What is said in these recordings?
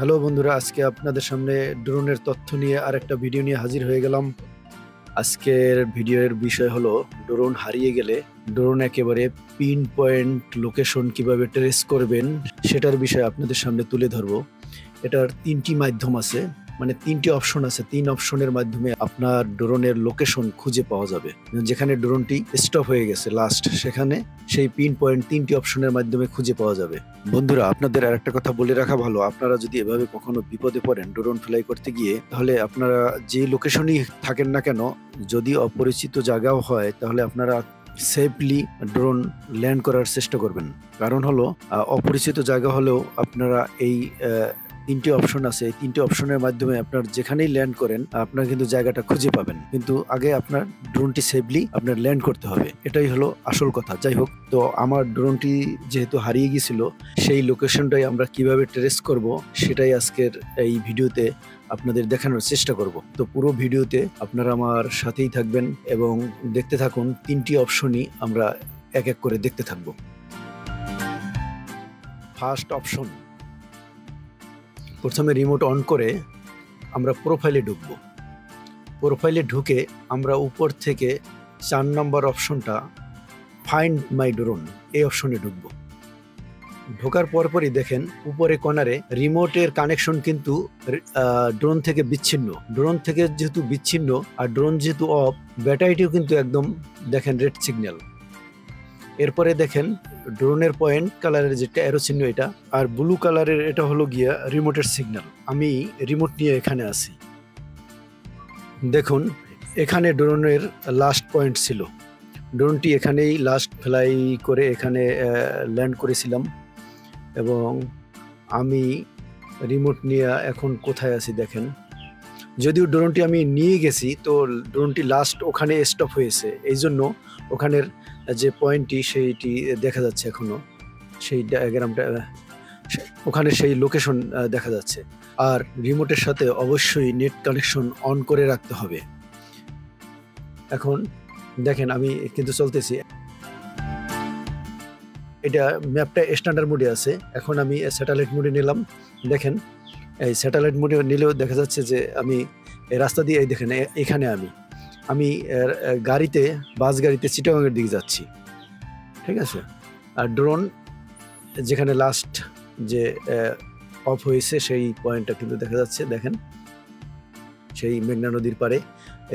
Hello বন্ধুরা, আজকে আপনাদের সামনে ড্রোনের তথ্য নিয়ে আরেকটা ভিডিও নিয়ে হাজির হয়ে গেলাম। আজকের ভিডিওর বিষয় হলো ড্রোন হারিয়ে গেলে ড্রোন একেবারে পিন পয়েন্ট লোকেশন কিভাবে ট্রেস করবেন সেটার বিষয় আপনাদের সামনে তুলে ধরবো। এটার তিনটি মাধ্যম আছে, মানে তিনটি অপশন আছে। তিন অপশনের মাধ্যমে আপনার ড্রোনের লোকেশন খুঁজে পাওয়া যাবে। যেখানে ড্রোনটি স্টপ হয়ে গেছে লাস্ট, সেখানে সেই পিন পয়েন্ট তিনটি অপশনের মাধ্যমে খুঁজে পাওয়া যাবে। বন্ধুরা, আপনাদের আরেকটা কথা বলে রাখা ভালো, আপনারা যদি এভাবে কখনো বিপদে পড়েন ড্রোন ফ্লাই করতে গিয়ে, তাহলে আপনারা যে লোকেশনই থাকেন না কেন, যদি অপরিচিত জায়গাও হয়, তাহলে আপনারা সেফলি ড্রোন ল্যান্ড করার চেষ্টা করবেন। কারণ হলো অপরিচিত জায়গা হলেও আপনারা এই তিনটি অপশন আছে, এই তিনটি অপশনের মাধ্যমে আপনার যেখানেই ল্যান্ড করেন আপনার কিন্তু জায়গাটা খুঁজে পাবেন। কিন্তু আগে আপনার ড্রোনটি সেফলি আপনার ল্যান্ড করতে হবে, এটাই হলো আসল কথা। যাই হোক, তো আমার ড্রোনটি যেহেতু হারিয়ে গিয়েছিল, সেই লোকেশনটাই আমরা কিভাবে ট্রেস করব সেটাই আজকের এই ভিডিওতে আপনাদের দেখানোর চেষ্টা করব। তো পুরো ভিডিওতে আপনারা আমার সাথেই থাকবেন এবং দেখতে থাকুন। তিনটি অপশনই আমরা এক এক করে দেখতে থাকব। ফার্স্ট অপশন, প্রথমে রিমোট অন করে আমরা প্রোফাইলে ঢুকব। প্রোফাইলে ঢুকে আমরা উপর থেকে 4 নম্বর অপশনটা ফাইন্ড মাই ড্রোন, এই অপশনে ঢুকব। ঢোকার পরপরই দেখেন উপরে কর্নারে রিমোটের কানেকশন কিন্তু ড্রোন থেকে বিচ্ছিন্ন। ড্রোন থেকে যেহেতু বিচ্ছিন্ন আর ড্রোন যেহেতু অফ, ব্যাটারিটিও কিন্তু একদম দেখেন রেড সিগন্যাল। এরপরে দেখেন ড্রোনের পয়েন্ট কালারের যেটা অ্যারো চিহ্ন, এটা আর ব্লু কালারের এটা হলো গিয়া রিমোটের সিগন্যাল। আমি রিমোট নিয়ে এখানে আছি। দেখুন এখানে ড্রোনের লাস্ট পয়েন্ট ছিল। ড্রোনটি এখানেই লাস্ট ফ্লাই করে এখানে ল্যান্ড করেছিলাম এবং আমি রিমোট নিয়ে এখন কোথায় আছি দেখেন। যদিও ড্রোনটি আমি নিয়ে গেছি, তো ড্রোনটি লাস্ট ওখানে স্টপ হয়েছে, এই জন্য ওখানের যে পয়েন্টটি সেইটি দেখা যাচ্ছে এখনো, সেই ডায়াগ্রামটা ওখানে সেই লোকেশন দেখা যাচ্ছে। আর রিমোটের সাথে অবশ্যই নেট কানেকশন অন করে রাখতে হবে। এখন দেখেন আমি কিন্তু চলতেছি, এটা ম্যাপটা স্ট্যান্ডার্ড মোডে আছে। এখন আমি স্যাটেলাইট মোডে নিলাম। দেখেন এই স্যাটেলাইট মোডে নিলেও দেখা যাচ্ছে যে আমি এই রাস্তা দিয়ে, এই দেখেন এখানে আমি গাড়িতে, বাস গাড়িতে চিটাগাংয়ের দিকে যাচ্ছি, ঠিক আছে। আর ড্রোন যেখানে লাস্ট যে অফ হয়েছে সেই পয়েন্টটা কিন্তু দেখা যাচ্ছে। দেখেন সেই মেঘনা নদীর পাড়ে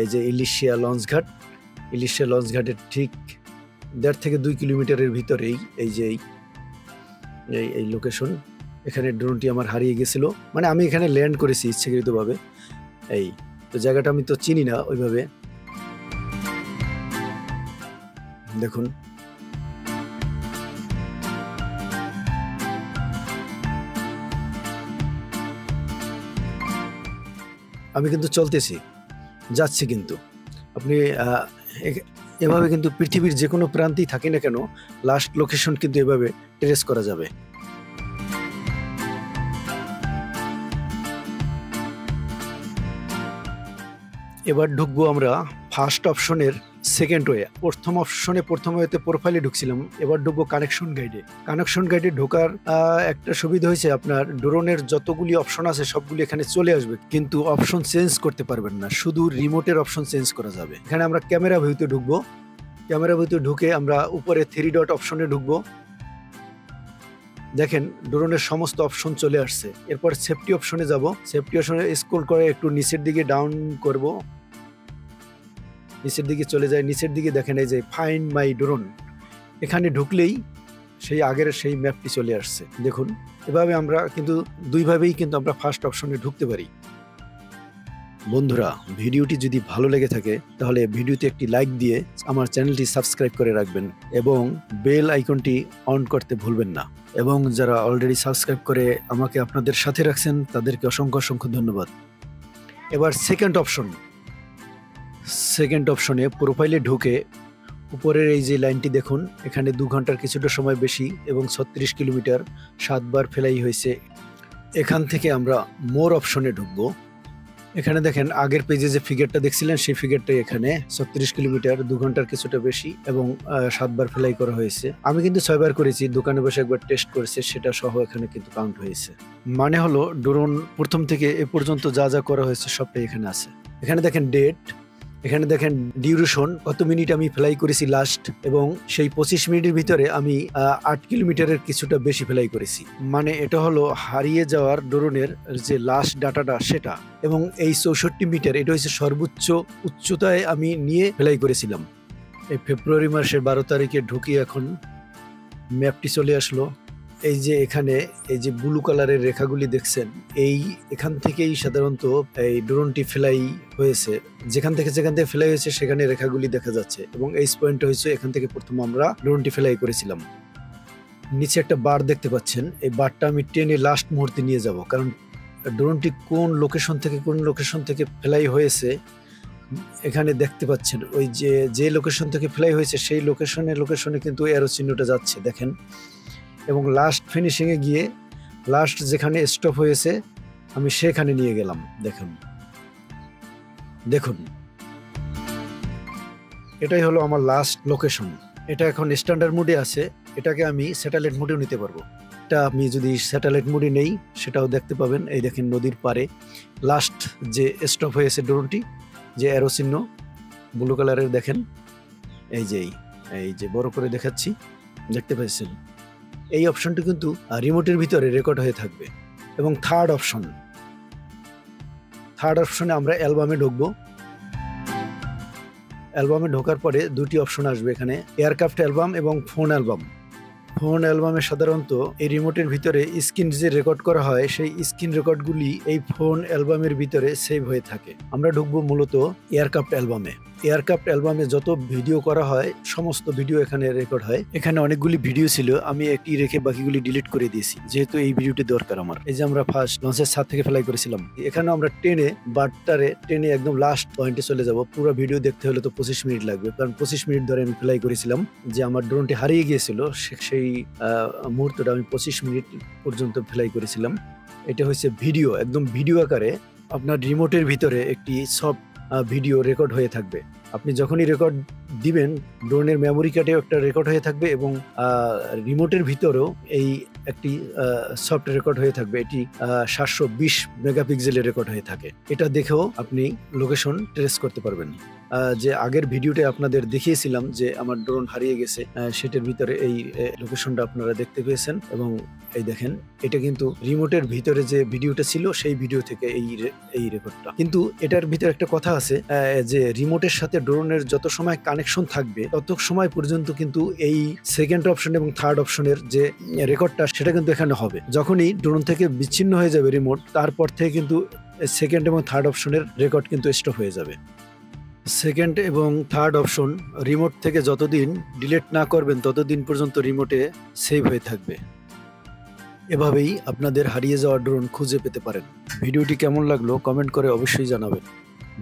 এই যে ইলিশিয়া লঞ্চঘাট, ইলিশিয়া লঞ্চঘাটের ঠিক 1.5 থেকে 2 কিলোমিটারের ভিতরেই এই যে এই লোকেশন। এখানে ড্রোনটি আমার হারিয়ে গেছিল, মানে আমি এখানে ল্যান্ড করেছি ইচ্ছাকৃতভাবে। এই তো জায়গাটা আমি তো চিনি না ওইভাবে। দেখুন আমি কিন্তু চলতেছি, যাচ্ছি, কিন্তু আপনি এভাবে কিন্তু পৃথিবীর যে কোনো প্রান্তেই থাকি না কেন, লাস্ট লোকেশন কিন্তু এভাবে ট্রেস করা যাবে। এবার ঢুকবো আমরা ফার্স্ট অপশনের সেকেন্ড ওয়ে। প্রথম অপশনে প্রথম ওয়েতে প্রোফাইলে ঢুকছিলাম, এবার ঢুকবো কানেকশন গাইডে। কানেকশন গাইডে ঢোকার একটা সুবিধা হয়েছে, আপনার ড্রোনের যতগুলি অপশন আছে সবগুলি এখানে চলে আসবে, কিন্তু অপশন চেঞ্জ করতে পারবেন না, শুধু রিমোটের অপশন চেঞ্জ করা যাবে। এখানে আমরা ক্যামেরা ভিউতে ঢুকবো। ক্যামেরা ভিউতে ঢুকে আমরা উপরে 3 ডট অপশনে ঢুকবো। দেখেন ড্রোনের সমস্ত অপশন চলে আসছে। এরপর সেফটি অপশনে যাব। সেফটি অপশনে স্ক্রল করে একটু নিচের দিকে ডাউন করব, নিচের দিকে চলে যায়। নিচের দিকে দেখেন এই যে ফাইন্ড মাই ড্রোন, এখানে ঢুকলেই সেই আগের সেই ম্যাপটি চলে আসছে। দেখুন এভাবে আমরা কিন্তু দুইভাবেই কিন্তু আমরা ফার্স্ট অপশনে ঢুকতে পারি। বন্ধুরা, ভিডিওটি যদি ভালো লেগে থাকে তাহলে ভিডিওতে একটি লাইক দিয়ে আমার চ্যানেলটি সাবস্ক্রাইব করে রাখবেন এবং বেল আইকনটি অন করতে ভুলবেন না। এবং যারা অলরেডি সাবস্ক্রাইব করে আমাকে আপনাদের সাথে রাখছেন তাদেরকে অসংখ্য অসংখ্য ধন্যবাদ। এবার সেকেন্ড অপশনে প্রোফাইলে ঢুকে উপরের এই যে লাইনটি দেখুন, এখানে 2 ঘন্টার কিছুটা সময় বেশি এবং 36 কিলোমিটার 7 বার ফ্লাই হয়েছে। এখান থেকে আমরা মোর অপশনে ঢুকবো। এখানে দেখেন আগের পেজে যে ফিগারটা দেখছিলেন সেই ফিগারটাই এখানে 36 কিলোমিটার 2 ঘন্টার কিছুটা বেশি এবং 7 বার ফ্লাই করা হয়েছে। আমি কিন্তু 6 বার করেছি, দোকানে বসে একবার টেস্ট করেছি, সেটা সহ এখানে কিন্তু কাউন্ট হয়েছে। মানে হলো ড্রোন প্রথম থেকে এ পর্যন্ত যা যা করা হয়েছে সবটাই এখানে আছে। এখানে দেখেন ডেট, এখানে দেখেন ডিউরেশন, কত মিনিট আমি ফ্লাই করেছি লাস্ট, এবং সেই 25 মিনিটের ভিতরে আমি 8 কিলোমিটারের কিছুটা বেশি ফ্লাই করেছি। মানে এটা হলো হারিয়ে যাওয়ার ড্রোনের যে লাস্ট ডাটাটা সেটা। এবং এই 64 মিটার এটা হচ্ছে সর্বোচ্চ উচ্চতায় আমি নিয়ে ফ্লাই করেছিলাম। এই ফেব্রুয়ারি মাসের 12 তারিখে ঢুকি, এখন ম্যাপটি চলে আসলো। এই যে এখানে এই যে ব্লু কালারের রেখাগুলি দেখছেন, এখান থেকেই সাধারণত এই ড্রোনটি ফ্লাই হয়েছে। যেখান থেকে ফ্লাই হয়েছে সেখানে রেখাগুলি দেখা যাচ্ছে, এবং এই পয়েন্টটা হচ্ছে এখান থেকে প্রথম আমরা ড্রোনটি ফ্লাই করেছিলাম। নিচে একটা বার দেখতে পাচ্ছেন, এই বারটা আমি টেনে লাস্ট মুহূর্তে নিয়ে যাব, কারণ ড্রোনটি কোন লোকেশন থেকে ফ্লাই হয়েছে এখানে দেখতে পাচ্ছেন। ওই যে লোকেশন থেকে ফ্লাই হয়েছে সেই লোকেশনে কিন্তু এরো চিহ্নটা যাচ্ছে দেখেন। এবং লাস্ট ফিনিশিংয়ে গিয়ে লাস্ট যেখানে স্টপ হয়েছে আমি সেখানে নিয়ে গেলাম। দেখুন এটাই হলো আমার লাস্ট লোকেশন। এটা এখন স্ট্যান্ডার্ড মোডে আছে, এটাকে আমি স্যাটেলাইট মোডেও নিতে পারবো। এটা আমি যদি স্যাটেলাইট মোডে নেই সেটাও দেখতে পাবেন। এই দেখেন নদীর পারে লাস্ট যে স্টপ হয়েছে ড্রোনটি, যে অ্যারো চিহ্ন ব্লু কালারের দেখেন, এই যে বড় করে দেখাচ্ছি, দেখতে পাচ্ছেন। এই অপশনটি কিন্তু রিমোটের ভিতরে রেকর্ড হয়ে থাকবে। এবং থার্ড অপশনে আমরা অ্যালবামে ঢুকবো। অ্যালবামে ঢোকার পরে দুটি অপশন আসবে এখানে, এয়ারক্রাফট অ্যালবাম এবং ফোন অ্যালবাম। ফোন অ্যালবামে সাধারণত এই রিমোটের ভিতরে স্ক্রিন যে রেকর্ড করা হয় সেই স্ক্রিন রেকর্ডগুলি এই ফোন অ্যালবামের ভিতরে সেভ হয়ে থাকে। আমরা ঢুকবো মূলত এয়ারক্রাফট অ্যালবামে। এয়ারক্রাফট অ্যালবামে যত ভিডিও করা হয় সমস্ত ভিডিও এখানে রেকর্ড হয়। এখানে অনেকগুলি ভিডিও ছিল, আমি একটি রেখে বাকিগুলি ডিলিট করে দিয়েছি, যেহেতু এই ভিডিওটি দরকার আমার। এই যে আমরা ফার্স্ট লঞ্চের ছাদ থেকে ফ্লাই করেছিলাম, এখানে আমরা টেনে একদম লাস্ট পয়েন্টে চলে যাব। পুরো ভিডিও দেখতে হলে তো 25 মিনিট লাগবে, কারণ 25 মিনিট ধরে আমি ফ্লাই করেছিলাম। যে আমার ড্রোনটি হারিয়ে গিয়েছিল সেই মুহূর্তটা আমি 25 মিনিট পর্যন্ত ফ্লাই করেছিলাম। এটা হচ্ছে ভিডিও, একদম ভিডিও আকারে আপনার রিমোটের ভিতরে একটি সফট ভিডিও রেকর্ড হয়ে থাকবে। আপনি যখনই রেকর্ড দিবেন ড্রোনের মেমোরি কার্ডেও একটা রেকর্ড হয়ে থাকবে, এবং রিমোটের ভিতরেও এই একটি সফট রেকর্ড হয়ে থাকবে। এটি 720 মেগাপিক্সেলের রেকর্ড হয়ে থাকে। এটা দেখেও আপনি লোকেশন ট্রেস করতে পারবেন। যে আগের ভিডিওতে আপনাদের দেখিয়েছিলাম যে আমার ড্রোন হারিয়ে গেছে, সেটার ভিতরে এই লোকেশনটা আপনারা দেখতে পেয়েছেন। এবং এই দেখেন, এটা কিন্তু রিমোটের ভিতরে যে ভিডিওটা ছিল সেই ভিডিও থেকে এই রেকর্ডটা। কিন্তু এটার ভিতরে একটা কথা আছে, যে রিমোটের সাথে ড্রোনের যত সময় কানেকশন থাকবে তত সময় পর্যন্ত কিন্তু এই সেকেন্ড অপশন এবং থার্ড অপশনের যে রেকর্ডটা সেটা কিন্তু এখানে হবে। যখনই ড্রোন থেকে বিচ্ছিন্ন হয়ে যাবে রিমোট, তারপর থেকে কিন্তু সেকেন্ড এবং থার্ড অপশনের রেকর্ড কিন্তু স্টপ হয়ে যাবে। সেকেন্ড এবং থার্ড অপশন রিমোট থেকে যতদিন ডিলিট না করবেন ততদিন পর্যন্ত রিমোটে সেভ হয়ে থাকবে। এভাবেই আপনাদের হারিয়ে যাওয়া ড্রোন খুঁজে পেতে পারেন। ভিডিওটি কেমন লাগলো কমেন্ট করে অবশ্যই জানাবেন।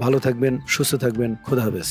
ভালো থাকবেন, সুস্থ থাকবেন, খোদা হাফেজ।